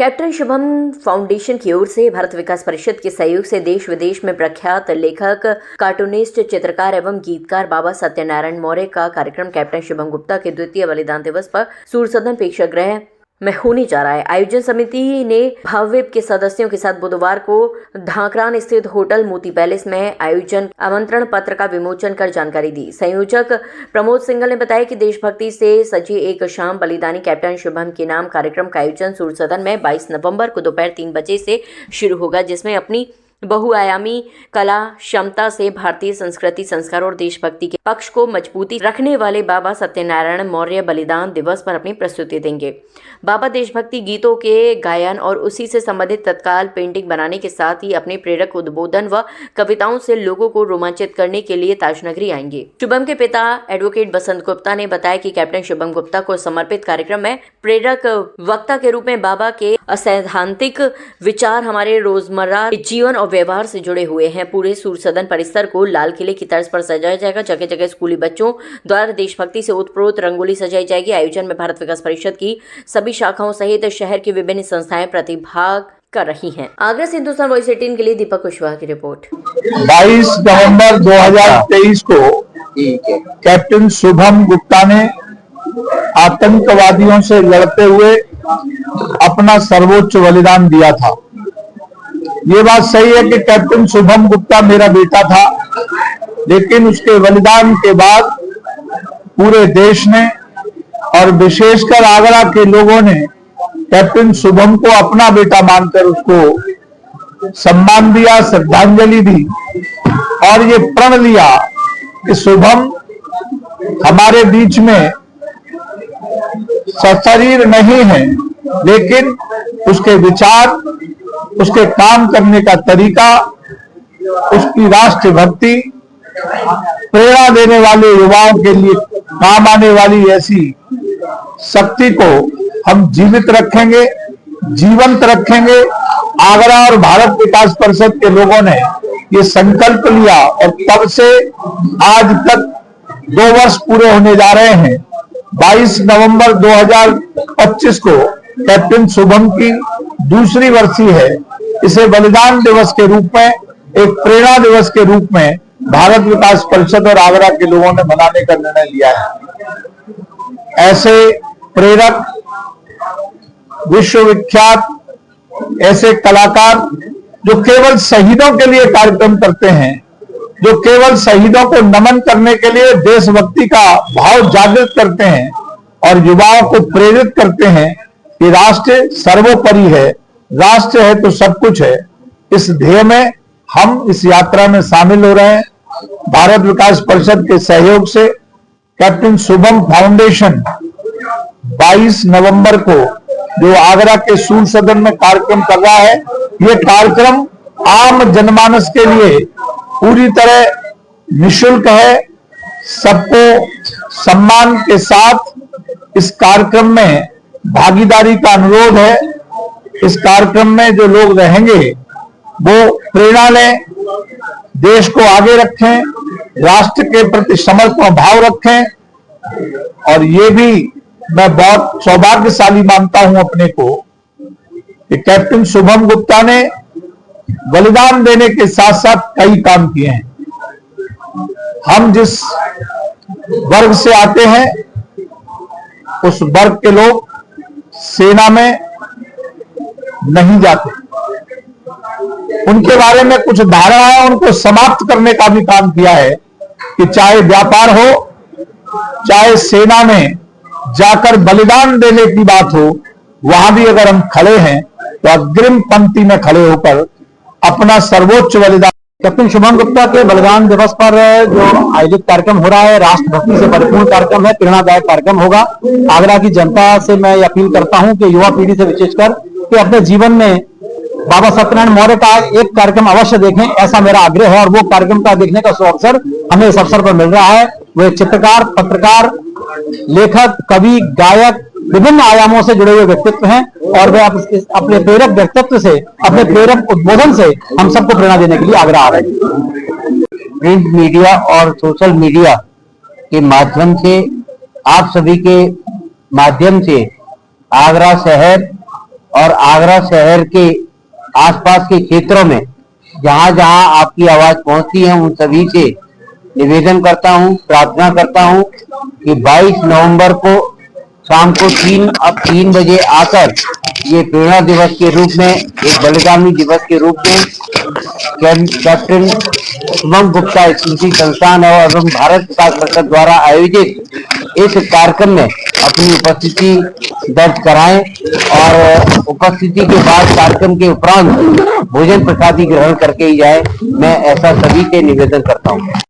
Captain Shubham foundation की ओर से भारत विकास परिषद के सहयोग से देश विदेश में प्रख्यात लेखक, कार्टूनिस्ट, चित्रकार एवं गीतकार बाबा सत्यनारायण मौर्य का कार्यक्रम कैप्टन शुभम गुप्ता के द्वितीय बलिदान दिवस पर सूरसदन प्रेक्षागृह में होने जा रहा है। आयोजन समिति ने भावविप के सदस्यों के साथ बुधवार को धाकरान स्थित होटल मोती पैलेस में आयोजन आमंत्रण पत्र का विमोचन कर जानकारी दी। संयोजक प्रमोद सिंघल ने बताया कि देशभक्ति से सजी एक शाम बलिदानी कैप्टन शुभम के नाम कार्यक्रम का आयोजन सूरसदन में 22 नवंबर को दोपहर 3 बजे से शुरू होगा, जिसमें अपनी बहुआयामी कला क्षमता से भारतीय संस्कृति, संस्कार और देशभक्ति के पक्ष को मजबूती रखने वाले बाबा सत्यनारायण मौर्य बलिदान दिवस पर अपनी प्रस्तुति देंगे। बाबा देशभक्ति गीतों के गायन और उसी से संबंधित तत्काल पेंटिंग बनाने के साथ ही अपने प्रेरक उद्बोधन व कविताओं से लोगों को रोमांचित करने के लिए ताजनगरी आएंगे। शुभम के पिता एडवोकेट बसंत गुप्ता ने बताया कि कैप्टन शुभम गुप्ता को समर्पित कार्यक्रम में प्रेरक वक्ता के रूप में बाबा के असैद्धांतिक विचार हमारे रोजमर्रा जीवन और व्यवहार से जुड़े हुए हैं। पूरे सूरसदन परिसर को लाल किले की तर्ज पर सजाया जाएगा। जगह जगह स्कूली बच्चों द्वारा देशभक्ति से ओतप्रोत रंगोली सजाई जाएगी। आयोजन में भारत विकास परिषद की सभी शाखाओं सहित शहर की विभिन्न संस्थाएं प्रतिभाग कर रही हैं। आगरा से हिंदुस्तान वॉइस 18 के लिए दीपक कुशवाहा की रिपोर्ट। 22 नवंबर 2023 को कैप्टन शुभम गुप्ता ने आतंकवादियों से लड़ते हुए अपना सर्वोच्च बलिदान दिया था। ये बात सही है कि कैप्टन शुभम गुप्ता मेरा बेटा था, लेकिन उसके बलिदान के बाद पूरे देश ने और विशेषकर आगरा के लोगों ने कैप्टन शुभम को अपना बेटा मानकर उसको सम्मान दिया, श्रद्धांजलि दी और ये प्रण लिया कि शुभम हमारे बीच में सशरीर नहीं है, लेकिन उसके विचार, उसके काम करने का तरीका, उसकी राष्ट्रभक्ति प्रेरणा देने वाले युवाओं के लिए काम आने वाली ऐसी शक्ति को हम जीवित रखेंगे, जीवंत रखेंगे। आगरा और भारत विकास परिषद के लोगों ने ये संकल्प लिया और तब से आज तक 2 वर्ष पूरे होने जा रहे हैं। 22 नवंबर 2025 को कैप्टन शुभम की दूसरी वर्षी है। इसे बलिदान दिवस के रूप में, एक प्रेरणा दिवस के रूप में भारत विकास परिषद और आगरा के लोगों ने मनाने का निर्णय लिया है। ऐसे प्रेरक, विश्वविख्यात ऐसे कलाकार जो केवल शहीदों के लिए कार्यक्रम करते हैं, जो केवल शहीदों को नमन करने के लिए देशभक्ति का भाव जागृत करते हैं और युवाओं को प्रेरित करते हैं कि राष्ट्र सर्वोपरि है, राष्ट्र है तो सब कुछ है। इस ध्येय में हम इस यात्रा में शामिल हो रहे हैं। भारत विकास परिषद के सहयोग से कैप्टन शुभम फाउंडेशन 22 नवंबर को जो आगरा के सूरसदन में कार्यक्रम कर रहा है, ये कार्यक्रम आम जनमानस के लिए पूरी तरह निःशुल्क है। सबको सम्मान के साथ इस कार्यक्रम में भागीदारी का अनुरोध है। इस कार्यक्रम में जो लोग रहेंगे वो प्रेरणा लें, देश को आगे रखें, राष्ट्र के प्रति समर्पण भाव रखें और ये भी मैं बहुत सौभाग्यशाली मानता हूं अपने को कि कैप्टन शुभम गुप्ता ने बलिदान देने के साथ साथ कई काम किए हैं। हम जिस वर्ग से आते हैं उस वर्ग के लोग सेना में नहीं जाते। उनके बारे में कुछ धारणा है, उनको समाप्त करने का भी काम किया है कि चाहे व्यापार हो, चाहे सेना में जाकर बलिदान देने की बात हो, वहां भी अगर हम खड़े हैं तो अग्रिम पंक्ति में खड़े होकर अपना सर्वोच्च बलिदान। कैप्टन शुभम गुप्ता के बलिदान दिवस पर जो आयोजित कार्यक्रम हो रहा है, राष्ट्रभक्ति से परिपूर्ण कार्यक्रम है, प्रेरणादायक कार्यक्रम होगा। आगरा की जनता से मैं अपील करता हूं कि युवा पीढ़ी से विशेषकर कि अपने जीवन में बाबा सत्यनारायण मौर्य का एक कार्यक्रम अवश्य देखें, ऐसा मेरा आग्रह है। और वो कार्यक्रम का देखने का अवसर हमें इस अवसर पर मिल रहा है। वो एक चित्रकार, पत्रकार, लेखक, कवि, गायक, विभिन्न आयामों से जुड़े हुए व्यक्तित्व हैं और वे अपने प्रेरक व्यक्तित्व से, अपने प्रेरक उद्बोधन से हम सबको प्रेरणा देने के लिए आगरा आ रहे हैं। प्रिंट मीडिया और सोशल मीडिया के माध्यम से, आप सभी के माध्यम से आगरा शहर और आगरा शहर के आसपास के क्षेत्रों में जहां जहां आपकी आवाज पहुंचती है उन सभी से निवेदन करता हूं, प्रार्थना करता हूं कि 22 नवंबर को शाम को 3 बजे आकर ये प्रेरणा दिवस के रूप में, एक बलिदानी दिवस के रूप में कैप्टन शुभम गुप्ता स्मृति संस्थान एवं भारत विकास परिषद द्वारा आयोजित इस कार्यक्रम में अपनी उपस्थिति दर्ज कराएं और उपस्थिति के बाद कार्यक्रम के उपरांत भोजन प्रसादी ग्रहण करके ही जाए। मैं ऐसा सभी से निवेदन करता हूं।